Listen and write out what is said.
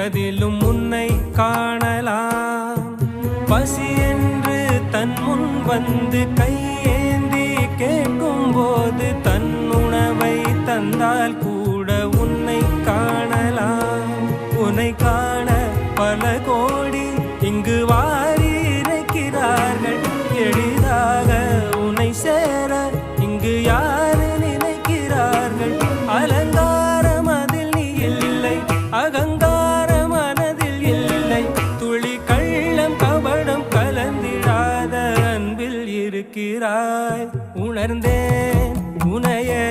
எதிலும் உன்னை காணலாம். பசி என்று தன் முன் வந்து கையேந்தி கேட்கும் போது தன் உணவை தந்தால் கூட உன்னை காணலாம். உன்னை காண பல கோடி இங்கு வாரி இறைக்கிறார்கள். எளிதாக உன்னை சேர இங்கு யாரு நினைக்கிறார்கள். அலங்காரம் அதில் நீ இல்லை, அகங்கார மனதில் இல்லை. துளி கள்ளம் கபடம் கலந்திடாத அன்பில் இருக்கிறாய். உணர்ந்தேன் உனையே